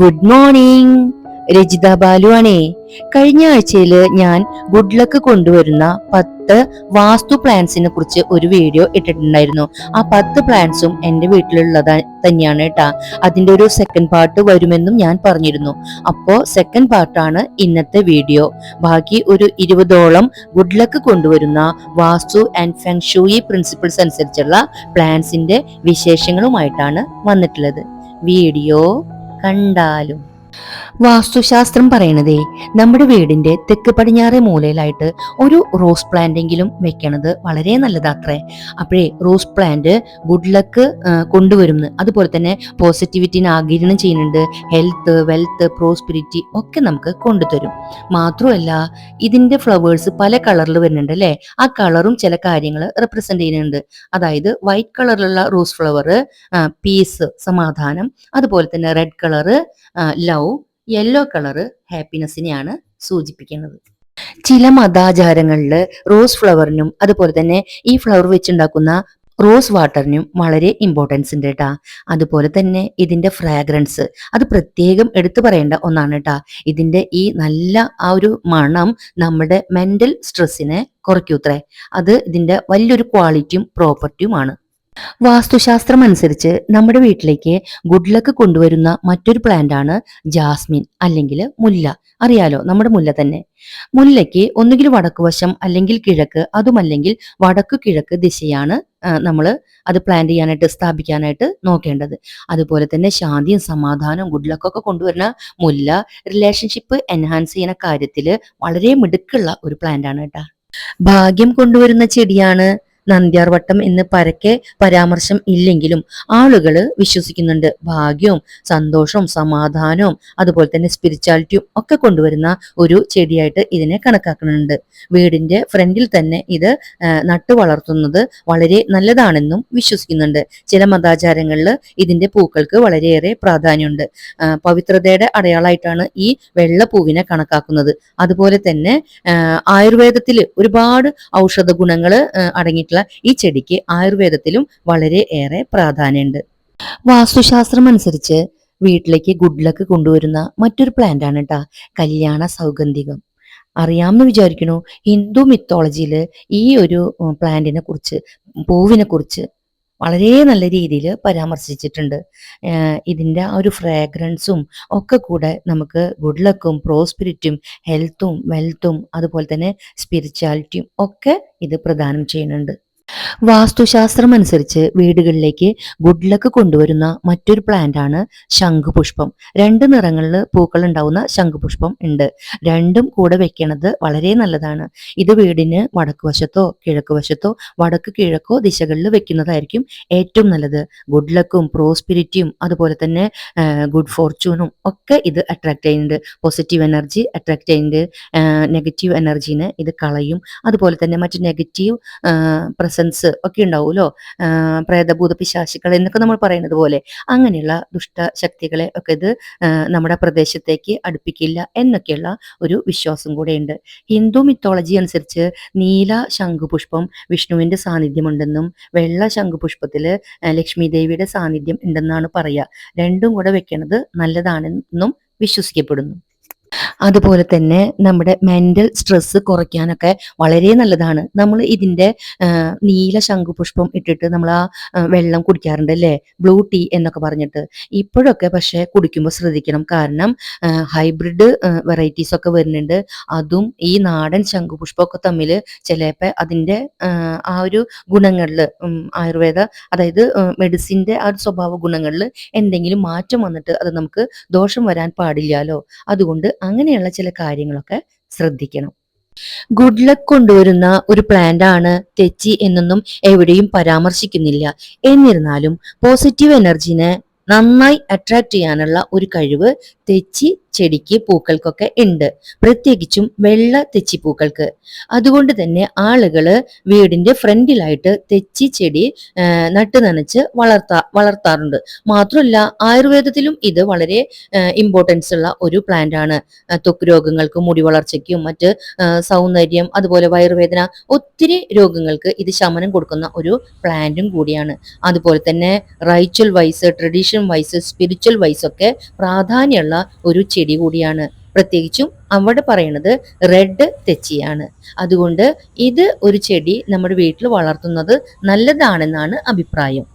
Good morning. Rajitha Balu ആണേ. കഴിഞ്ഞ ആഴ്ചയിൽ ഞാൻ ഗുഡ് ലക്ക് കൊണ്ടുവരുന്ന 10 വാസ്തു പ്ലാൻസിനെ കുറിച്ച് ഒരു വീഡിയോ ഇട്ടിട്ടുണ്ടായിരുന്നു. ആ 10 പ്ലാൻസും എൻ്റെ വീട്ടിലുള്ളത് തന്നെയാണ് കേട്ടാ. അതിന്റെ ഒരു സെക്കൻഡ് പാർട്ട് വരുമെന്നും ഞാൻ പറഞ്ഞിരുന്നു. അപ്പോ സെക്കൻഡ് പാർട്ടാണ് ഇന്നത്തെ വീഡിയോ. ബാക്കി ഒരു 20ഓളം ഗുഡ് ലക്ക് കൊണ്ടുവരുന്ന വാസ്തു ആൻഡ് ഫെങ് ഷൂയി പ്രിൻസിപ്പിൾസ് അനുസരിച്ചുള്ള പ്ലാൻസിന്റെ വിശേഷങ്ങളുമായിട്ടാണ് വന്നിട്ടുള്ളത്. വീഡിയോ കണ്ടാലും. വാസ്തുശാസ്ത്രം പറയണതേ നമ്മുടെ വീടിന്റെ തെക്ക് പടിഞ്ഞാറേ മൂലയിലായിട്ട് ഒരു റോസ് പ്ലാന്റ് എങ്കിലും വെക്കണത് വളരെ നല്ലതാത്രേ. അപ്പോഴേ റോസ് പ്ലാന്റ് ഗുഡ് ലക്ക് കൊണ്ടുവരുന്നു, അതുപോലെ തന്നെ പോസിറ്റിവിറ്റിനെ ആഗിരണം ചെയ്യുന്നുണ്ട്. ഹെൽത്ത്, വെൽത്ത്, പ്രോസ്പിരിറ്റി ഒക്കെ നമുക്ക് കൊണ്ടുതരും. മാത്രമല്ല ഇതിന്റെ ഫ്ലവേഴ്സ് പല കളറിൽ വരുന്നുണ്ട് അല്ലെ. ആ കളറും ചില കാര്യങ്ങൾ റെപ്രസെന്റ് ചെയ്യുന്നുണ്ട്. അതായത് വൈറ്റ് കളറിലുള്ള റോസ് ഫ്ലവർ പീസ്, സമാധാനം, അതുപോലെ തന്നെ red colour love, yellow colour ഹാപ്പിനെസ്സിനെയാണ് സൂചിപ്പിക്കുന്നത്. ചില മതാചാരങ്ങളിൽ റോസ് ഫ്ലവറിനും അതുപോലെ തന്നെ ഈ ഫ്ലവർ വെച്ചുണ്ടാക്കുന്ന റോസ് വാട്ടറിനും വളരെ ഇമ്പോർട്ടൻസ് ഉണ്ട് കേട്ടാ. അതുപോലെ തന്നെ ഇതിന്റെ ഫ്രാഗ്രൻസ് അത് പ്രത്യേകം എടുത്തു പറയേണ്ട ഒന്നാണ് കേട്ടാ. ഇതിന്റെ ഈ നല്ല ആ ഒരു മണം നമ്മുടെ മെന്റൽ സ്ട്രെസ്സിനെ കുറയ്ക്കൂത്രേ. അത് ഇതിന്റെ വലിയൊരു ക്വാളിറ്റിയും പ്രോപ്പർട്ടിയുമാണ്. വാസ്തുശാസ്ത്രം അനുസരിച്ച് നമ്മുടെ വീട്ടിലേക്ക് ഗുഡ് ലക്ക് കൊണ്ടുവരുന്ന മറ്റൊരു പ്ലാന്റ് ആണ് ജാസ്മിൻ അല്ലെങ്കിൽ മുല്ല. അറിയാലോ, നമ്മുടെ മുല്ല തന്നെ. മുല്ലയ്ക്ക് ഒന്നുകിൽ വടക്ക് വശം അല്ലെങ്കിൽ കിഴക്ക്, അതുമല്ലെങ്കിൽ വടക്ക് കിഴക്ക് ദിശയാണ് നമ്മൾ അത് പ്ലാന്റ് ചെയ്യാനായിട്ട്, സ്ഥാപിക്കാനായിട്ട് നോക്കേണ്ടത്. അതുപോലെ തന്നെ ശാന്തിയും സമാധാനവും ഗുഡ് ലക്കൊക്കെ കൊണ്ടുവരുന്ന മുല്ല റിലേഷൻഷിപ്പ് എൻഹാൻസ് ചെയ്യുന്ന കാര്യത്തിൽ വളരെ മിടുക്കുള്ള ഒരു പ്ലാന്റ് ആണ് കേട്ടാ. ഭാഗ്യം കൊണ്ടുവരുന്ന ചെടിയാണ് നന്ദ്യാർവട്ടം എന്ന് പരക്കെ പരാമർശം ഇല്ലെങ്കിലും ആളുകൾ വിശ്വസിക്കുന്നുണ്ട്. ഭാഗ്യവും സന്തോഷവും സമാധാനവും അതുപോലെ തന്നെ സ്പിരിച്വാലിറ്റിയും ഒക്കെ കൊണ്ടുവരുന്ന ഒരു ചെടിയായിട്ട് ഇതിനെ കണക്കാക്കുന്നുണ്ട്. വീടിന്റെ ഫ്രണ്ടിൽ തന്നെ ഇത് നട്ടു വളർത്തുന്നത് വളരെ നല്ലതാണെന്നും വിശ്വസിക്കുന്നുണ്ട്. ചില മതാചാരങ്ങളിൽ ഇതിന്റെ പൂക്കൾക്ക് വളരെയേറെ പ്രാധാന്യമുണ്ട്. പവിത്രതയുടെ അടയാളമായിട്ടാണ് ഈ വെള്ള പൂവിനെ കണക്കാക്കുന്നത്. അതുപോലെ തന്നെ ആയുർവേദത്തിൽ ഒരുപാട് ഔഷധ ഗുണങ്ങൾ അടങ്ങിയിട്ടുള്ള ഈ ചെടിക്ക് ആയുർവേദത്തിലും വളരെ ഏറെ പ്രാധാന്യമുണ്ട്. വാസ്തുശാസ്ത്രം അനുസരിച്ച് വീട്ടിലേക്ക് ഗുഡ് ലക്ക് കൊണ്ടുവരുന്ന മറ്റൊരു പ്ലാന്റ് ആണ് കേട്ടാ കല്യാണ സൗഗന്ധികം. അറിയാമെന്ന് വിചാരിക്കണു. ഹിന്ദു മിത്തോളജിയിൽ ഈ ഒരു പ്ലാന്റിനെ കുറിച്ച്, പൂവിനെ കുറിച്ച് വളരെ നല്ല രീതിയിൽ പരാമർശിച്ചിട്ടുണ്ട്. ഇതിൻ്റെ ആ ഒരു ഫ്രാഗ്രൻസും ഒക്കെ കൂടെ നമുക്ക് ഗുഡ് ലക്കും പ്രോസ്പിരിറ്റും ഹെൽത്തും വെൽത്തും അതുപോലെ തന്നെ സ്പിരിച്വാലിറ്റിയും ഒക്കെ ഇത് പ്രദാനം ചെയ്യുന്നുണ്ട്. വാസ്തുശാസ്ത്രം അനുസരിച്ച് വീടുകളിലേക്ക് ഗുഡ് ലക്ക് കൊണ്ടുവരുന്ന മറ്റൊരു പ്ലാന്റ് ആണ് ശംഖുപുഷ്പം. 2 നിറങ്ങളിൽ പൂക്കൾ ഉണ്ടാവുന്ന ശംഖുപുഷ്പം ഉണ്ട്. രണ്ടും കൂടെ വെക്കണത് വളരെ നല്ലതാണ്. ഇത് വീടിന് വടക്ക് വശത്തോ കിഴക്ക് വശത്തോ വടക്ക് കിഴക്കോ ദിശകളിൽ വെക്കുന്നതായിരിക്കും ഏറ്റവും നല്ലത്. ഗുഡ് ലക്കും പ്രോസ്പിരിറ്റിയും അതുപോലെ തന്നെ ഗുഡ് ഫോർച്യൂണും ഒക്കെ ഇത് അട്രാക്ട് ചെയ്യുന്നുണ്ട്. പോസിറ്റീവ് എനർജി അട്രാക്ട് ചെയ്യുന്നുണ്ട്. നെഗറ്റീവ് എനർജീനെ ഇത് കളയും. അതുപോലെ തന്നെ മറ്റ് നെഗറ്റീവ് പ്രസൻസ് ഒക്കെ ഉണ്ടാവുമല്ലോ, പ്രേതഭൂത പിശാചുക്കൾ എന്നൊക്കെ നമ്മൾ പറയുന്നത് പോലെ അങ്ങനെയുള്ള ദുഷ്ടശക്തികളെ ഒക്കെ ഇത് നമ്മുടെ പ്രദേശത്തേക്ക് അടുപ്പിക്കില്ല എന്നൊക്കെയുള്ള ഒരു വിശ്വാസം കൂടെ ഉണ്ട്. ഹിന്ദു മിത്തോളജി അനുസരിച്ച് നീല ശംഖുപുഷ്പം വിഷ്ണുവിന്റെ സാന്നിധ്യമുണ്ടെന്നും വെള്ള ശംഖുപുഷ്പത്തില് ലക്ഷ്മി ദേവിയുടെ സാന്നിധ്യം ഉണ്ടെന്നാണ് പറയുക. രണ്ടും കൂടെ വെക്കുന്നത് നല്ലതാണെന്നും വിശ്വസിക്കപ്പെടുന്നു. അതുപോലെ തന്നെ നമ്മുടെ മെന്റൽ സ്ട്രെസ് കുറയ്ക്കാനൊക്കെ വളരെ നല്ലതാണ്. നമ്മൾ ഇതിന്റെ നീല ശംഖുപുഷ്പം ഇട്ടിട്ട് നമ്മൾ ആ വെള്ളം കുടിക്കാറുണ്ട് അല്ലേ, ബ്ലൂ ടീ എന്നൊക്കെ പറഞ്ഞിട്ട്. ഇപ്പോഴൊക്കെ പക്ഷെ കുടിക്കുമ്പോൾ ശ്രദ്ധിക്കണം. കാരണം ഹൈബ്രിഡ് വെറൈറ്റീസ് ഒക്കെ വരുന്നുണ്ട്. അതും ഈ നാടൻ ശംഖുപുഷ്പമൊക്കെ തമ്മിൽ ചിലപ്പോൾ അതിന്റെ ആ ഒരു ഗുണങ്ങളിൽ, ആയുർവേദ അതായത് മെഡിസിന്റെ ആ ഒരു സ്വഭാവ ഗുണങ്ങളിൽ എന്തെങ്കിലും മാറ്റം വന്നിട്ട് അത് നമുക്ക് ദോഷം വരാൻ പാടില്ലല്ലോ. അതുകൊണ്ട് അങ്ങനെയുള്ള ചില കാര്യങ്ങളൊക്കെ ശ്രദ്ധിക്കണം. ഗുഡ് ലക്ക് കൊണ്ടുവരുന്ന ഒരു പ്ലാന്റ് ആണ് തെച്ചി എന്നൊന്നും എവിടെയും പരാമർശിക്കുന്നില്ല. എന്നിരുന്നാലും പോസിറ്റീവ് എനർജിനെ നന്നായി അട്രാക്ട് ചെയ്യാനുള്ള ഒരു കഴിവ് തെച്ചി ചെടിക്ക് പൂക്കൾക്കൊക്കെ ഉണ്ട്, പ്രത്യേകിച്ചും വെള്ള തെച്ചിപ്പൂക്കൾക്ക്. അതുകൊണ്ട് തന്നെ ആളുകള് വീടിന്റെ ഫ്രണ്ടിലായിട്ട് തെച്ചി ചെടി നട്ടു നനച്ച് വളർത്താറുണ്ട്. മാത്രമല്ല ആയുർവേദത്തിലും ഇത് വളരെ ഇമ്പോർട്ടൻസ് ഉള്ള ഒരു പ്ലാന്റ് ആണ്. ത്വക്ക് രോഗങ്ങൾക്കും മുടി വളർച്ചയ്ക്കും മറ്റ് സൗന്ദര്യം അതുപോലെ വയറുവേദന ഒത്തിരി രോഗങ്ങൾക്ക് ഇത് ശമനം കൊടുക്കുന്ന ഒരു പ്ലാന്റും കൂടിയാണ്. അതുപോലെ തന്നെ ritual wise, tradition wise, spiritual wise ഒക്കെ പ്രാധാന്യമുള്ള ഒരു ചെടി കൂടിയാണ്. പ്രത്യേകിച്ചും അവിടെ പറയുന്നത് റെഡ് തെച്ചിയാണ്. അതുകൊണ്ട് ഇത് ഒരു ചെടി നമ്മുടെ വീട്ടിൽ വളർത്തുന്നത് നല്ലതാണെന്നാണ് അഭിപ്രായം.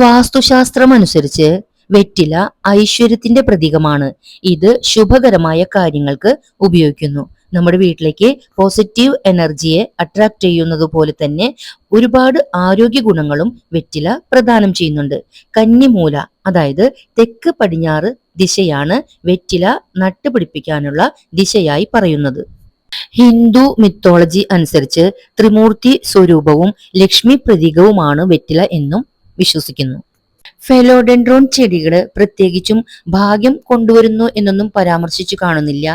വാസ്തുശാസ്ത്രം അനുസരിച്ച് വെറ്റില ഐശ്വര്യത്തിന്റെ പ്രതീകമാണ്. ഇത് ശുഭകരമായ കാര്യങ്ങൾക്ക് ഉപയോഗിക്കുന്നു. നമ്മുടെ വീട്ടിലേക്ക് പോസിറ്റീവ് എനർജിയെ അട്രാക്ട് ചെയ്യുന്നത് പോലെ തന്നെ ഒരുപാട് ആരോഗ്യ ഗുണങ്ങളും വെറ്റില പ്രദാനം ചെയ്യുന്നുണ്ട്. കന്നിമൂല, അതായത് തെക്ക് പടിഞ്ഞാറ് ദിശയാണ് വെറ്റില നട്ടുപിടിപ്പിക്കാനുള്ള ദിശയായി പറയുന്നത്. ഹിന്ദു മിത്തോളജി അനുസരിച്ച് ത്രിമൂർത്തി സ്വരൂപവും ലക്ഷ്മി പ്രതീകവുമാണ് വെറ്റില എന്നും വിശ്വസിക്കുന്നു. ഫെലോഡെൻഡ്രോൺ ചെടികള് പ്രത്യേകിച്ചും ഭാഗ്യം കൊണ്ടുവരുന്നു എന്നൊന്നും പരാമർശിച്ചു കാണുന്നില്ല.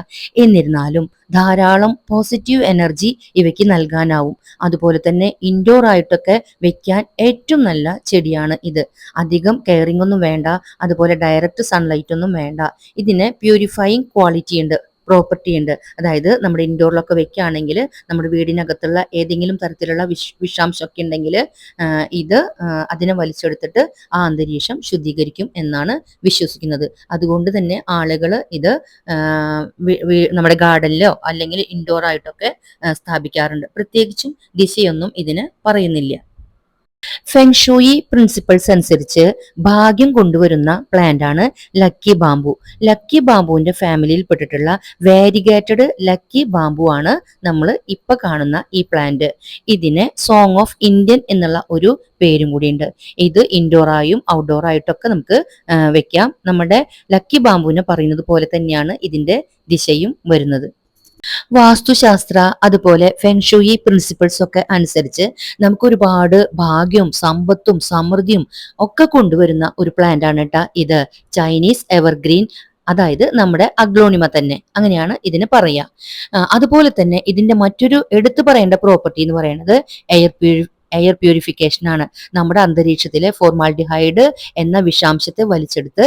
എന്നിരുന്നാലും ധാരാളം പോസിറ്റീവ് എനർജി ഇവയ്ക്ക് നൽകാനാവും. അതുപോലെ തന്നെ ഇൻഡോർ ആയിട്ടൊക്കെ വെക്കാൻ ഏറ്റവും നല്ല ചെടിയാണ് ഇത്. അധികം കെയറിംഗ് ഒന്നും വേണ്ട, അതുപോലെ ഡയറക്റ്റ് സൺലൈറ്റ് ഒന്നും വേണ്ട. ഇതിന് പ്യൂരിഫൈയിങ് ക്വാളിറ്റി ഉണ്ട്, പ്രോപ്പർട്ടി ഉണ്ട്. അതായത് നമ്മുടെ ഇൻഡോറിലൊക്കെ വെക്കുകയാണെങ്കിൽ നമ്മുടെ വീടിനകത്തുള്ള ഏതെങ്കിലും തരത്തിലുള്ള വിഷാംശമൊക്കെ ഉണ്ടെങ്കിൽ ഇത് അതിനെ വലിച്ചെടുത്തിട്ട് ആ അന്തരീക്ഷം ശുദ്ധീകരിക്കും എന്നാണ് വിശ്വസിക്കുന്നത്. അതുകൊണ്ട് തന്നെ ആളുകൾ ഇത് നമ്മുടെ ഗാർഡനിലോ അല്ലെങ്കിൽ ഇൻഡോർ ആയിട്ടൊക്കെ സ്ഥാപിക്കാറുണ്ട്. പ്രത്യേകിച്ചും ദിശയൊന്നും ഇതിന് പറയുന്നില്ല. ഫെങ്ഷൂയി പ്രിൻസിപ്പിൾസ് അനുസരിച്ച് ഭാഗ്യം കൊണ്ടുവരുന്ന പ്ലാന്റ് ആണ് ലക്കി ബാംബു. ലക്കി ബാംബുവിന്റെ ഫാമിലിയിൽ പെട്ടിട്ടുള്ള വാരിഗേറ്റഡ് ലക്കി ബാംബു ആണ് നമ്മൾ ഇപ്പൊ കാണുന്ന ഈ പ്ലാന്റ്. ഇതിന് സോങ് ഓഫ് ഇന്ത്യൻ എന്നുള്ള ഒരു പേരും കൂടിയുണ്ട്. ഇത് ഇൻഡോറായും ഔട്ട്ഡോർ ആയിട്ടൊക്കെ നമുക്ക് വെക്കാം. നമ്മുടെ ലക്കി ബാംബുവിനെ പറയുന്നത് പോലെ തന്നെയാണ് ഇതിന്റെ ദിശയും വരുന്നത്. വാസ്തുശാസ്ത്ര അതുപോലെ ഫെങ്ഷൂയി പ്രിൻസിപ്പിൾസ് ഒക്കെ അനുസരിച്ച് നമുക്ക് ഒരുപാട് ഭാഗ്യവും സമ്പത്തും സമൃദ്ധിയും ഒക്കെ കൊണ്ടുവരുന്ന ഒരു പ്ലാന്റ് ആണ് കേട്ടാ ഇത്. ചൈനീസ് എവർഗ്രീൻ, അതായത് നമ്മുടെ അഗ്ലോണിമ തന്നെ, അങ്ങനെയാണ് ഇതിന് പറയാ. അതുപോലെ തന്നെ ഇതിന്റെ മറ്റൊരു എടുത്തു പറയേണ്ട പ്രോപ്പർട്ടി എന്ന് പറയുന്നത് എയർ പ്യൂരിഫിക്കേഷൻ ആണ്. നമ്മുടെ അന്തരീക്ഷത്തിലെ ഫോർമാൽഡിഹൈഡ് എന്ന വിഷാംശത്തെ വലിച്ചെടുത്ത്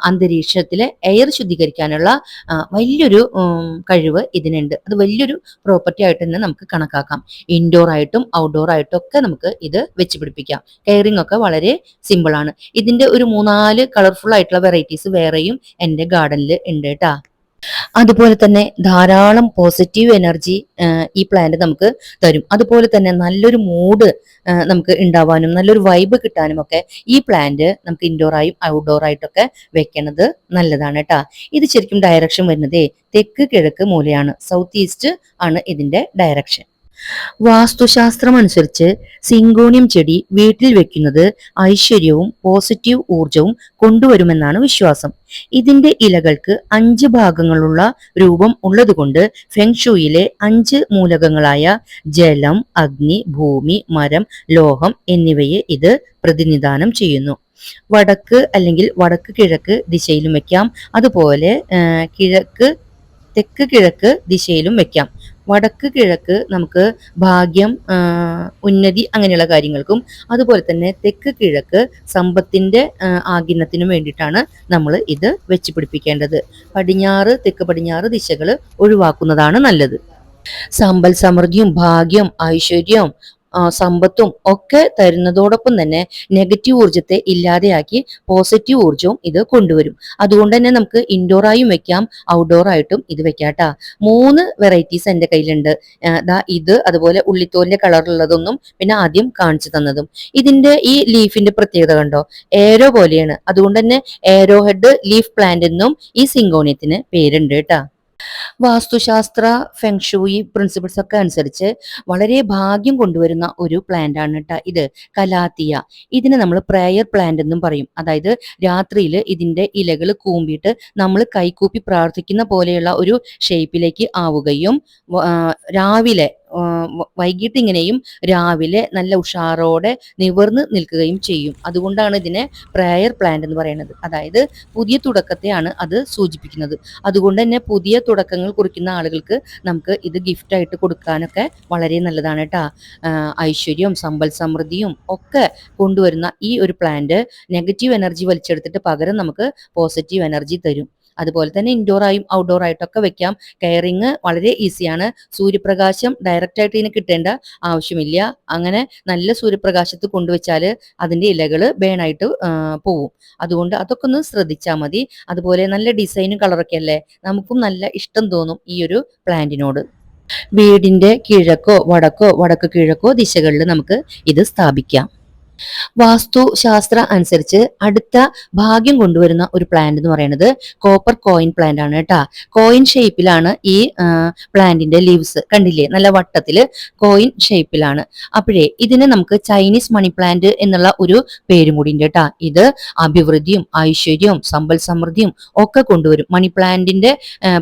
അന്തരീക്ഷത്തിലെ എയർ ശുദ്ധീകരിക്കാനുള്ള വലിയൊരു കഴിവ് ഇതിനുണ്ട്. അത് വലിയൊരു പ്രോപ്പർട്ടി ആയിട്ട് തന്നെ നമുക്ക് കണക്കാക്കാം. ഇൻഡോർ ആയിട്ടും ഔട്ട്ഡോർ ആയിട്ടും ഒക്കെ നമുക്ക് ഇത് വെച്ച് പിടിപ്പിക്കാം. കെയറിംഗ് ഒക്കെ വളരെ സിമ്പിൾ ആണ്. ഇതിന്റെ ഒരു 3-4 കളർഫുൾ ആയിട്ടുള്ള വെറൈറ്റീസ് വേറെയും എൻ്റെ ഗാർഡനിൽ ഉണ്ട് കേട്ടാ. അതുപോലെ തന്നെ ധാരാളം പോസിറ്റീവ് എനർജി ഈ പ്ലാന്റ് നമുക്ക് തരും. അതുപോലെ തന്നെ നല്ലൊരു മൂഡ് നമുക്ക് ഉണ്ടാവാനും നല്ലൊരു വൈബ് കിട്ടാനും ഒക്കെ ഈ പ്ലാന്റ് നമുക്ക് ഇൻഡോർ ആയും ഔട്ട്ഡോർ ആയിട്ടൊക്കെ വെക്കണത് നല്ലതാണ് കേട്ടാ. ഇത് ശരിക്കും ഡയറക്ഷൻ വരുന്നതേ തെക്ക് കിഴക്ക് മൂലയാണ്, സൗത്ത് ഈസ്റ്റ് ആണ് ഇതിന്റെ ഡയറക്ഷൻ. വാസ്തുശാസ്ത്രം അനുസരിച്ച് സിങ്കോണിയം ചെടി വീട്ടിൽ വെക്കുന്നത് ഐശ്വര്യവും പോസിറ്റീവ് ഊർജവും കൊണ്ടുവരുമെന്നാണ് വിശ്വാസം. ഇതിന്റെ ഇലകൾക്ക് 5 ഭാഗങ്ങളുള്ള രൂപം ഉള്ളതുകൊണ്ട് ഫെങ്ഷൂയിലെ 5 മൂലകങ്ങളായ ജലം, അഗ്നി, ഭൂമി, മരം, ലോഹം എന്നിവയെ ഇത് പ്രതിനിധാനം ചെയ്യുന്നു. വടക്ക് അല്ലെങ്കിൽ വടക്ക് കിഴക്ക് ദിശയിലും വെക്കാം. അതുപോലെ തെക്ക് കിഴക്ക് ദിശയിലും വെക്കാം. വടക്ക് കിഴക്ക് നമുക്ക് ഭാഗ്യം, ഉന്നതി അങ്ങനെയുള്ള കാര്യങ്ങൾക്കും, അതുപോലെ തന്നെ തെക്ക് കിഴക്ക് സമ്പത്തിന്റെ ആഗിരണത്തിനും വേണ്ടിയിട്ടാണ് നമ്മൾ ഇത് വെച്ച് പിടിപ്പിക്കേണ്ടത്. തെക്ക് പടിഞ്ഞാറ് ദിശകൾ ഒഴിവാക്കുന്നതാണ് നല്ലത്. സമ്പൽ സമൃദ്ധിയും ഭാഗ്യം, ഐശ്വര്യം, സമ്പത്തും ഒക്കെ തരുന്നതോടൊപ്പം തന്നെ നെഗറ്റീവ് ഊർജത്തെ ഇല്ലാതെയാക്കി പോസിറ്റീവ് ഊർജവും ഇത് കൊണ്ടുവരും. അതുകൊണ്ട് തന്നെ നമുക്ക് ഇൻഡോർ ആയും വെക്കാം, ഔട്ട്ഡോർ ആയിട്ടും ഇത് വെക്കാട്ടാ. 3 വെറൈറ്റീസ് എൻ്റെ കയ്യിലുണ്ട്. ഇത് അതുപോലെ ഉള്ളിത്തോലിന്റെ കളറുള്ളതൊന്നും പിന്നെ ആദ്യം കാണിച്ചു തന്നതും. ഇതിന്റെ ഈ ലീഫിന്റെ പ്രത്യേകത കണ്ടോ, ഏരോ പോലെയാണ്. അതുകൊണ്ട് തന്നെ ഏരോ ഹെഡ് ലീഫ് പ്ലാന്റ് എന്നും ഈ സിങ്കോണിയത്തിന് പേരുണ്ട് കേട്ടാ. വാസ്തുശാസ്ത്ര ഫെങ്ഷൂയി പ്രിൻസിപ്പിൾസ് ഒക്കെ അനുസരിച്ച് വളരെ ഭാഗ്യം കൊണ്ടുവരുന്ന ഒരു പ്ലാന്റ് ആണ് കേട്ടോ ഇത്, കലാത്തിയ. ഇതിനെ നമ്മൾ പ്രയർ പ്ലാന്റ് എന്നും പറയും. അതായത് രാത്രിയിൽ ഇതിന്റെ ഇലകൾ കൂമ്പിയിട്ട് നമ്മൾ കൈകൂപ്പി പ്രാർത്ഥിക്കുന്ന പോലെയുള്ള ഒരു ഷേപ്പിലേക്ക് ആവുകയും രാവിലെ വൈകിട്ട് ഇങ്ങനെയും രാവിലെ നല്ല ഉഷാറോടെ നിവർന്ന് നിൽക്കുകയും ചെയ്യും. അതുകൊണ്ടാണ് ഇതിനെ പ്രയർ പ്ലാന്റ് എന്ന് പറയുന്നത്. അതായത് പുതിയ തുടക്കത്തെയാണ് അത് സൂചിപ്പിക്കുന്നത്. അതുകൊണ്ട് തന്നെ പുതിയ തുടക്കങ്ങൾ കുറിക്കുന്ന ആളുകൾക്ക് നമുക്ക് ഇത് ഗിഫ്റ്റ് ആയിട്ട് കൊടുക്കാനൊക്കെ വളരെ നല്ലതാണ് കേട്ടോ. ഐശ്വര്യവും സമ്പൽ സമൃദ്ധിയും ഒക്കെ കൊണ്ടുവരുന്ന ഈ ഒരു പ്ലാന്റ് നെഗറ്റീവ് എനർജി വലിച്ചെടുത്തിട്ട് പകരം നമുക്ക് പോസിറ്റീവ് എനർജി തരും. അതുപോലെ തന്നെ ഇൻഡോർ ആയും ഔട്ട്ഡോർ ആയിട്ടൊക്കെ വെക്കാം. കെയറിങ് വളരെ ഈസിയാണ്. സൂര്യപ്രകാശം ഡയറക്റ്റ് ആയിട്ട് ഇതിന് കിട്ടേണ്ട ആവശ്യമില്ല. അങ്ങനെ നല്ല സൂര്യപ്രകാശത്ത് കൊണ്ടുവച്ചാൽ അതിന്റെ ഇലകൾ ബേണായിട്ട് പോവും. അതുകൊണ്ട് അതൊക്കെ ഒന്ന് ശ്രദ്ധിച്ചാൽ മതി. അതുപോലെ നല്ല ഡിസൈനും കളറൊക്കെ അല്ലേ, നമുക്കും നല്ല ഇഷ്ടം തോന്നും ഈ ഒരു പ്ലാന്റിനോട്. വീടിന്റെ കിഴക്കോ വടക്കോ വടക്ക് കിഴക്കോ ദിശകളിൽ നമുക്ക് ഇത് സ്ഥാപിക്കാം. വാസ്തുശാസ്ത്ര അനുസരിച്ച് അടുത്ത ഭാഗ്യം കൊണ്ടുവരുന്ന ഒരു പ്ലാന്റ് എന്ന് പറയുന്നത് കോപ്പർ കോയിൻ പ്ലാന്റ് ആണ് കേട്ടാ. കോയിൻ ഷേപ്പിലാണ് ഈ പ്ലാന്റിന്റെ ലീവ്സ്, കണ്ടില്ലേ, നല്ല വട്ടത്തില് കോയിൻ ഷേപ്പിലാണ്. അപ്പോഴേ ഇതിന് നമുക്ക് ചൈനീസ് മണി പ്ലാന്റ് എന്നുള്ള ഒരു പേരും കൂടി ഉണ്ട് കേട്ടാ. ഇത് അഭിവൃദ്ധിയും ഐശ്വര്യവും സമ്പൽ സമൃദ്ധിയും ഒക്കെ കൊണ്ടുവരും. മണി പ്ലാന്റിന്റെ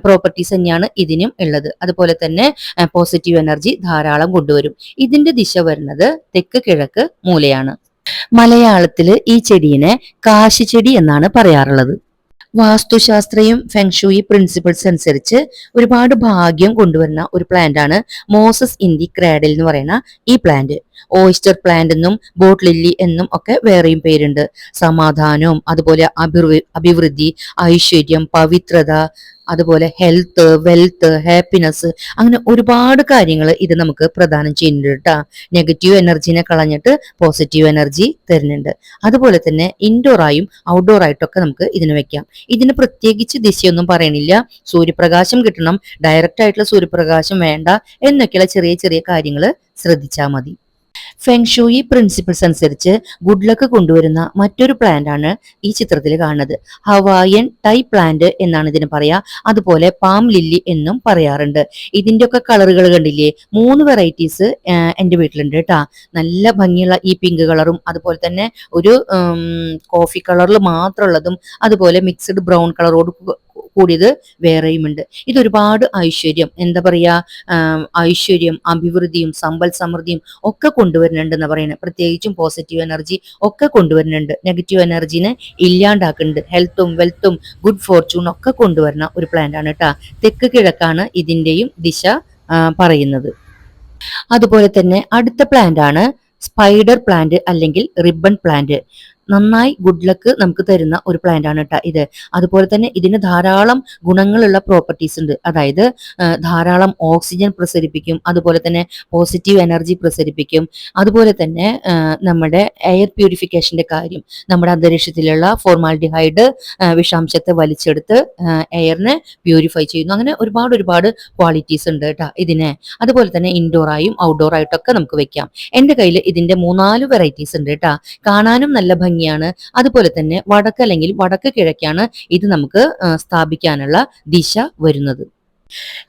പ്രോപ്പർട്ടീസ് തന്നെയാണ് ഇതിനും ഉള്ളത്. അതുപോലെ തന്നെ പോസിറ്റീവ് എനർജി ധാരാളം കൊണ്ടുവരും. ഇതിന്റെ ദിശ വരുന്നത് തെക്ക് കിഴക്ക് മൂലയാണ്. മലയാളത്തില് ഈ ചെടീനെ കാശിച്ചെടി എന്നാണ് പറയാറുള്ളത്. വാസ്തുശാസ്ത്രയും ഫെങ്ഷൂയി പ്രിൻസിപ്പിൾസ് അനുസരിച്ച് ഒരുപാട് ഭാഗ്യം കൊണ്ടുവരുന്ന ഒരു പ്ലാന്റ് ആണ് മോസസ് ഇൻ ദി ക്രാഡിൽ എന്ന് പറയുന്ന ഈ പ്ലാന്റ്. ഓയിസ്റ്റർ പ്ലാന്റ് എന്നും ബോട്ട് ലില്ലി എന്നും ഒക്കെ വേറെയും പേരുണ്ട്. സമാധാനവും അതുപോലെ അഭിവൃദ്ധി, ഐശ്വര്യം, പവിത്രത, അതുപോലെ ഹെൽത്ത്, വെൽത്ത്, ഹാപ്പിനെസ്, അങ്ങനെ ഒരുപാട് കാര്യങ്ങൾ ഇത് നമുക്ക് പ്രദാനം ചെയ്യുന്നുണ്ട് കേട്ടോ. നെഗറ്റീവ് എനർജിനെ കളഞ്ഞിട്ട് പോസിറ്റീവ് എനർജി തരുന്നുണ്ട്. അതുപോലെ തന്നെ ഇൻഡോർ ആയും ഔട്ട്ഡോർ ആയിട്ടൊക്കെ നമുക്ക് ഇതിന് വെക്കാം. ഇതിന് പ്രത്യേകിച്ച് ദിശയൊന്നും പറയണില്ല. സൂര്യപ്രകാശം കിട്ടണം, ഡയറക്റ്റ് ആയിട്ടുള്ള സൂര്യപ്രകാശം വേണ്ട എന്നൊക്കെയുള്ള ചെറിയ ചെറിയ കാര്യങ്ങൾ ശ്രദ്ധിച്ചാൽ മതി. ഫെങ്ഷൂയി പ്രിൻസിപ്പിൾസ് അനുസരിച്ച് ഗുഡ് ലക്ക് കൊണ്ടുവരുന്ന മറ്റൊരു പ്ലാന്റ് ആണ് ഈ ചിത്രത്തിൽ കാണുന്നത്. ഹവായൻ ടൈ പ്ലാന്റ് എന്നാണ് ഇതിന് പറയാ. അതുപോലെ പാം ലില്ലി എന്നും പറയാറുണ്ട്. ഇതിന്റെ ഒക്കെ കളറുകൾ കണ്ടില്ലേ, 3 വെറൈറ്റീസ് എന്റെ വീട്ടിലുണ്ട് കേട്ടാ. നല്ല ഭംഗിയുള്ള ഈ പിങ്ക് കളറും അതുപോലെ തന്നെ ഒരു കോഫി കളറിൽ മാത്രമുള്ളതും അതുപോലെ മിക്സ്ഡ് ബ്രൗൺ കളറോട് കൂടിയത് വേറെയുമുണ്ട്. ഇതൊരുപാട് ഐശ്വര്യം, എന്താ പറയാ, ഐശ്വര്യം, അഭിവൃദ്ധിയും സമ്പൽ സമൃദ്ധിയും ഒക്കെ കൊണ്ടുവരുന്നുണ്ടെന്ന് പറയുന്നത്. പ്രത്യേകിച്ചും പോസിറ്റീവ് എനർജി ഒക്കെ കൊണ്ടുവരുന്നുണ്ട്. നെഗറ്റീവ് എനർജിനെ ഇല്ലാണ്ടാക്കുന്നുണ്ട്. ഹെൽത്തും വെൽത്തും ഗുഡ് ഫോർച്യൂൺ ഒക്കെ കൊണ്ടുവരുന്ന ഒരു പ്ലാന്റ് ആണ് കേട്ടാ. തെക്ക് കിഴക്കാണ് ഇതിന്റെയും ദിശ പറയുന്നത്. അതുപോലെ തന്നെ അടുത്ത പ്ലാന്റ് ആണ് സ്പൈഡർ പ്ലാന്റ് അല്ലെങ്കിൽ റിബൺ പ്ലാന്റ്. നന്നായി ഗുഡ് ലക്ക് നമുക്ക് തരുന്ന ഒരു പ്ലാന്റ് ആണ് കേട്ടോ ഇത്. അതുപോലെ തന്നെ ഇതിന് ധാരാളം ഗുണങ്ങളുള്ള പ്രോപ്പർട്ടീസ് ഉണ്ട്. അതായത് ധാരാളം ഓക്സിജൻ പ്രസരിപ്പിക്കും, അതുപോലെ തന്നെ പോസിറ്റീവ് എനർജി പ്രസരിപ്പിക്കും. അതുപോലെ തന്നെ നമ്മുടെ എയർ പ്യൂരിഫിക്കേഷന്റെ കാര്യം, നമ്മുടെ അന്തരീക്ഷത്തിലുള്ള ഫോർമാൽഡിഹൈഡ് വിഷാംശത്തെ വലിച്ചെടുത്ത് എയറിനെ പ്യൂരിഫൈ ചെയ്യുന്നു. അങ്ങനെ ഒരുപാട് ക്വാളിറ്റീസ് ഉണ്ട് കേട്ടോ ഇതിന്. അതുപോലെ തന്നെ ഇൻഡോർ ആയും ഔട്ട്ഡോർ ആയിട്ടൊക്കെ നമുക്ക് വെക്കാം. എന്റെ കയ്യിൽ ഇതിന്റെ 3-4 വെറൈറ്റീസ് ഉണ്ട് കേട്ടോ. കാണാനും നല്ല ഭംഗിയാണ്. അതുപോലെ തന്നെ വടക്ക് അല്ലെങ്കിൽ വടക്ക് കിഴക്കാണ് ഇത് നമുക്ക് സ്ഥാപിക്കാനുള്ള ദിശ വരുന്നത്.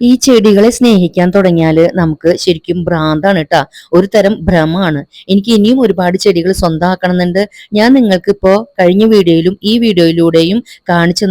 ഈ ചെടികളെ സ്നേഹിക്കാൻ തുടങ്ങിയാൽ നമുക്ക് ശരിക്കും ഭ്രാന്താണ് കേട്ടാ, ഒരു തരം ഭ്രമാണ്. എനിക്ക് ഇനിയും ഒരുപാട് ചെടികൾ സ്വന്തമാക്കണമെന്നുണ്ട്. ഞാൻ നിങ്ങൾക്ക് ഇപ്പോ കഴിഞ്ഞ വീഡിയോയിലും ഈ വീഡിയോയിലൂടെയും കാണിച്ചു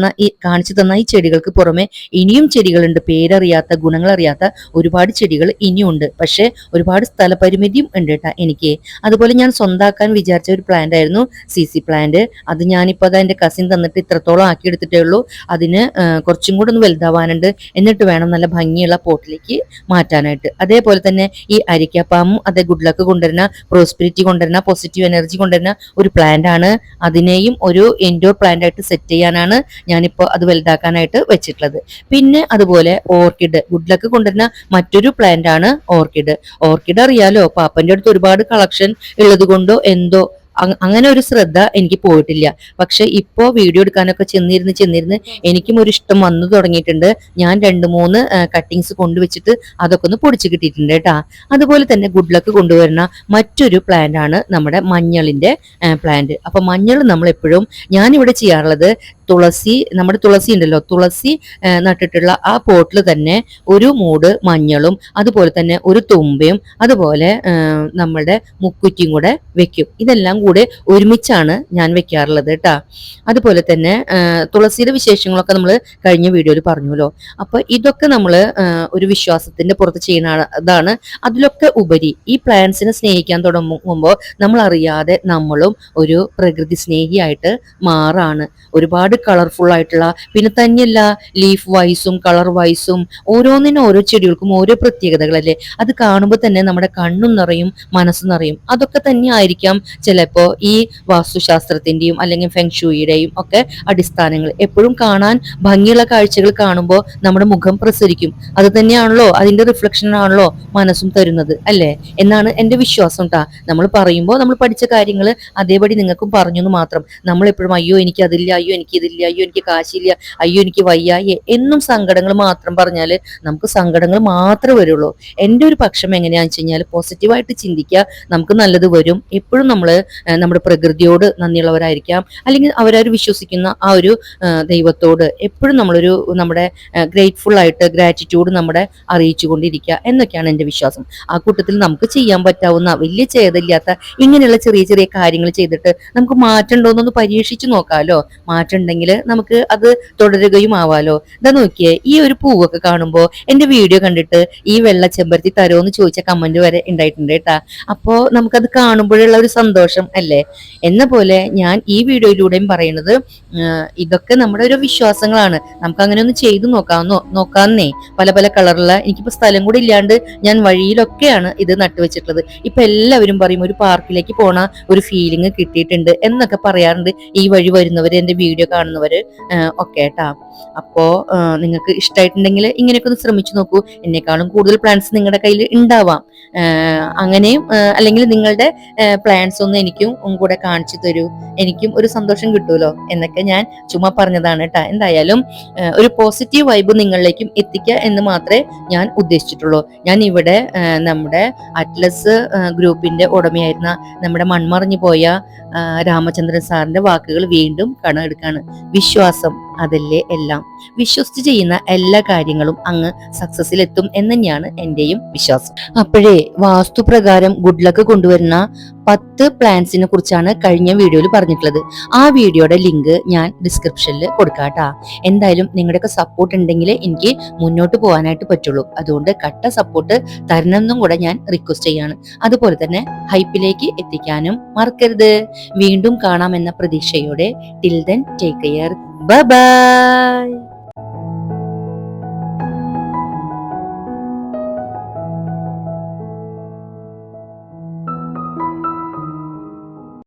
തന്ന ഈ ചെടികൾക്ക് പുറമെ ഇനിയും ചെടികളുണ്ട്. പേരറിയാത്ത, ഗുണങ്ങളറിയാത്ത ഒരുപാട് ചെടികൾ ഇനിയുണ്ട്. പക്ഷെ ഒരുപാട് സ്ഥലപരിമിതിയും ഉണ്ട് കേട്ടാ എനിക്ക്. അതുപോലെ ഞാൻ സ്വന്തമാക്കാൻ വിചാരിച്ച ഒരു പ്ലാന്റ് ആയിരുന്നു CC പ്ലാന്റ്. അത് ഞാനിപ്പോ അത് എന്റെ കസിൻ തന്നിട്ട് ഇത്രത്തോളം ആക്കിയെടുത്തിട്ടേ ഉള്ളൂ. അതിന് കുറച്ചും കൂടെ ഒന്ന് വലുതാവാനുണ്ട്. എന്നിട്ട് വേണം നല്ല ഭംഗിയുള്ള പോട്ടിലേക്ക് മാറ്റാനായിട്ട്. അതേപോലെ തന്നെ ഈ അരിക്കാപ്പാമും അതേ ഗുഡ് ലക്ക് കൊണ്ടുവരുന്ന, പ്രോസ്പെരിറ്റി കൊണ്ടുവരുന്ന, പോസിറ്റീവ് എനർജി കൊണ്ടുവരുന്ന ഒരു പ്ലാന്റ് ആണ്. അതിനെയും ഒരു ഇൻഡോർ പ്ലാന്റ് ആയിട്ട് സെറ്റ് ചെയ്യാനാണ് ഞാനിപ്പോ അത് വലുതാക്കാനായിട്ട് വെച്ചിട്ടുള്ളത്. പിന്നെ അതുപോലെ ഓർക്കിഡ്, ഗുഡ് ലക്ക് കൊണ്ടുവരുന്ന മറ്റൊരു പ്ലാന്റ് ആണ് ഓർക്കിഡ്. ഓർക്കിഡ് അറിയാലോ, പാപ്പന്റെ അടുത്ത് ഒരുപാട് കളക്ഷൻ ഉള്ളത് കൊണ്ടോ എന്തോ അങ്ങനെ ഒരു ശ്രദ്ധ എനിക്ക് പോയിട്ടില്ല. പക്ഷെ ഇപ്പോ വീഡിയോ എടുക്കാനൊക്കെ ചെന്നിരുന്ന് എനിക്കും ഒരു ഇഷ്ടം വന്നു തുടങ്ങിയിട്ടുണ്ട്. ഞാൻ 2-3 കട്ടിങ്സ് കൊണ്ടുവച്ചിട്ട് അതൊക്കെ ഒന്ന് പൊടിച്ചു കിട്ടിയിട്ടുണ്ട് കേട്ടാ. അതുപോലെ തന്നെ ഗുഡ് ലക്ക് കൊണ്ടുവരുന്ന മറ്റൊരു പ്ലാന്റ് ആണ് നമ്മുടെ മഞ്ഞളിന്റെ പ്ലാന്റ്. അപ്പൊ മഞ്ഞൾ നമ്മൾ എപ്പോഴും, ഞാനിവിടെ ചെയ്യാറുള്ളത് നമ്മുടെ തുളസി ഉണ്ടല്ലോ, തുളസി നട്ടിട്ടുള്ള ആ പോട്ടിൽ തന്നെ ഒരു മൂട് മഞ്ഞളും അതുപോലെ തന്നെ ഒരു തുമ്പയും അതുപോലെ നമ്മളുടെ മുക്കുറ്റിയും കൂടെ വെക്കും. ഇതെല്ലാം കൂടെ ഒരുമിച്ചാണ് ഞാൻ വെക്കാറുള്ളത് കേട്ടാ. അതുപോലെ തന്നെ തുളസിയുടെ വിശേഷങ്ങളൊക്കെ നമ്മൾ കഴിഞ്ഞ വീഡിയോയിൽ പറഞ്ഞല്ലോ. അപ്പൊ ഇതൊക്കെ നമ്മൾ ഒരു വിശ്വാസത്തിന്റെ പുറത്ത് ചെയ്യുന്നതാണ്. അതിലൊക്കെ ഉപരി ഈ പ്ലാന്റ്സിനെ സ്നേഹിക്കാൻ തുടങ്ങുമ്പോൾ നമ്മൾ അറിയാതെ നമ്മളും ഒരു പ്രകൃതി സ്നേഹിയായിട്ട് മാറാണ്. ഒരുപാട് കളർഫുൾ ആയിട്ടുള്ള, പിന്നെ തന്നെയല്ല ലീഫ് വൈസും കളർ വൈസും ഓരോന്നിനും ഓരോ ചെടികൾക്കും ഓരോ പ്രത്യേകതകളല്ലേ. അത് കാണുമ്പോൾ തന്നെ നമ്മുടെ കണ്ണും നിറയും മനസ്സും നിറയും. അതൊക്കെ തന്നെ ആയിരിക്കാം ചിലപ്പോ ഈ വാസ്തുശാസ്ത്രത്തിന്റെയും അല്ലെങ്കിൽ ഫെങ്ഷുയിയുടെയും ഒക്കെ അടിസ്ഥാനങ്ങൾ. എപ്പോഴും കാണാൻ ഭംഗിയുള്ള കാഴ്ചകൾ കാണുമ്പോൾ നമ്മുടെ മുഖം പ്രസരിക്കും. അത് തന്നെയാണല്ലോ, അതിന്റെ റിഫ്ലക്ഷൻ ആണല്ലോ മനസ്സും തരുന്നത് അല്ലേ എന്നാണ് എന്റെ വിശ്വാസം ട്ടാ. നമ്മൾ പറയുമ്പോൾ നമ്മൾ പഠിച്ച കാര്യങ്ങൾ അതേപടി നിങ്ങൾക്കും പറഞ്ഞു എന്ന് മാത്രം. നമ്മൾ എപ്പോഴും അയ്യോ എനിക്ക് അതില്ല, അയ്യോ എനിക്ക് ഇതില്ല, അയ്യോ എനിക്ക് കാശില്ല, അയ്യോ എനിക്ക് വയ്യ എന്നും സങ്കടങ്ങൾ മാത്രം പറഞ്ഞാൽ നമുക്ക് സങ്കടങ്ങൾ മാത്രമേ വരുള്ളൂ. എൻ്റെ ഒരു പക്ഷം എങ്ങനെയാണെന്ന് വെച്ച് കഴിഞ്ഞാൽ പോസിറ്റീവായിട്ട് ചിന്തിക്കുക, നമുക്ക് നല്ലത് വരും. എപ്പോഴും നമ്മൾ നമ്മുടെ പ്രകൃതിയോട് നന്ദിയുള്ളവരായിരിക്കാം, അല്ലെങ്കിൽ അവരവർ വിശ്വസിക്കുന്ന ആ ഒരു ദൈവത്തോട് എപ്പോഴും നമ്മുടെ ഗ്രേറ്റ്ഫുൾ ആയിട്ട് ഗ്രാറ്റിറ്റ്യൂഡ് നമ്മുടെ അറിയിച്ചു കൊണ്ടിരിക്കുക എന്നൊക്കെയാണ് എൻ്റെ വിശ്വാസം. ആ കൂട്ടത്തിൽ നമുക്ക് ചെയ്യാൻ പറ്റാവുന്ന വലിയ ചെയ്തില്ലാത്ത ഇങ്ങനെയുള്ള ചെറിയ ചെറിയ കാര്യങ്ങൾ ചെയ്തിട്ട് നമുക്ക് മാറ്റമുണ്ടോന്നൊന്ന് പരീക്ഷിച്ചു നോക്കാമല്ലോ. മാറ്റമുണ്ടെങ്കിൽ നമുക്ക് അത് തുടരുകയും ആവാലോ. ഇതാ നോക്കിയേ, ഈ ഒരു പൂവൊക്കെ കാണുമ്പോൾ എൻ്റെ വീഡിയോ കണ്ടിട്ട് ഈ വെള്ള ചെമ്പരത്തി തരുമോന്ന് ചോദിച്ച കമന്റ് വരെ ഉണ്ടായിട്ടുണ്ട് കേട്ടാ. അപ്പോ നമുക്കത് കാണുമ്പോഴുള്ള ഒരു സന്തോഷം അല്ലേ. എന്ന പോലെ ഞാൻ ഈ വീഡിയോയിലൂടെയും പറയുന്നത് ഇതൊക്കെ നമ്മുടെ ഒരു വിശ്വാസങ്ങളാണ്. നമുക്ക് അങ്ങനെ ഒന്ന് ചെയ്തു നോക്കാന്നേ. പല പല കളറുള്ള, എനിക്കിപ്പോ സ്ഥലം കൂടി ഇല്ലാണ്ട് ഞാൻ വഴിയിലൊക്കെയാണ് ഇത് നട്ടുവെച്ചിട്ടുള്ളത്. ഇപ്പൊ എല്ലാവരും പറയും ഒരു പാർക്കിലേക്ക് പോണ ഒരു ഫീലിംഗ് കിട്ടിയിട്ടുണ്ട് എന്നൊക്കെ പറയാറുണ്ട് ഈ വഴി വരുന്നവര്, എന്റെ വീഡിയോ കാണുന്നവര് ഒക്കെ കേട്ടാ. അപ്പോ നിങ്ങൾക്ക് ഇഷ്ടമായിട്ടുണ്ടെങ്കിൽ ഇങ്ങനെയൊക്കെ ഒന്ന് ശ്രമിച്ചു നോക്കൂ. എന്നെക്കാളും കൂടുതൽ പ്ലാൻസ് നിങ്ങളുടെ കയ്യിൽ ഉണ്ടാവാം. അങ്ങനെയും അല്ലെങ്കിൽ നിങ്ങളുടെ പ്ലാൻസ് ഒന്ന് എനിക്കും കൂടെ കാണിച്ചു തരൂ, എനിക്കും ഒരു സന്തോഷം കിട്ടുമല്ലോ എന്നൊക്കെ ഞാൻ ചുമ്മാ പറഞ്ഞതാണ് കേട്ടാ. എന്തായാലും ഒരു പോസിറ്റീവ് വൈബ് നിങ്ങളിലേക്കും എത്തിക്കുക എന്ന് മാത്രമേ ഞാൻ ഉദ്ദേശിച്ചിട്ടുള്ളൂ. ഞാൻ ഇവിടെ നമ്മുടെ അറ്റ്ലസ് ഗ്രൂപ്പിന്റെ ഉടമയായിരുന്ന നമ്മുടെ മൺമറഞ്ഞു പോയ രാമചന്ദ്രൻ സാറിന്റെ വാക്കുകൾ വീണ്ടും കടമെടുക്കാണ്. വിശ്വാസം അതല്ലേ എല്ലാം. വിശ്വസിച്ച് ചെയ്യുന്ന എല്ലാ കാര്യങ്ങളും അങ്ങ് സക്സസിലെത്തും എന്ന് തന്നെയാണ് എന്റെയും വിശ്വാസം. അപ്പോഴേ വാസ്തുപ്രകാരം ഗുഡ് ലക്ക് കൊണ്ടുവരുന്ന 10 പ്ലാൻസിനെ കുറിച്ചാണ് കഴിഞ്ഞ വീഡിയോയിൽ പറഞ്ഞിട്ടുള്ളത്. ആ വീഡിയോയുടെ ലിങ്ക് ഞാൻ ഡിസ്ക്രിപ്ഷനിൽ കൊടുക്കാട്ടാ. എന്തായാലും നിങ്ങളുടെയൊക്കെ സപ്പോർട്ട് ഉണ്ടെങ്കിൽ എനിക്ക് മുന്നോട്ട് പോകാനായിട്ട് പറ്റുള്ളൂ. അതുകൊണ്ട് കട്ട സപ്പോർട്ട് തരണമെന്നും കൂടെ ഞാൻ റിക്വസ്റ്റ് ചെയ്യാണ്. അതുപോലെ തന്നെ ഹൈപ്പിലേക്ക് എത്തിക്കാനും മറക്കരുത്. വീണ്ടും കാണാമെന്ന പ്രതീക്ഷയോടെ till then take care. Bye bye.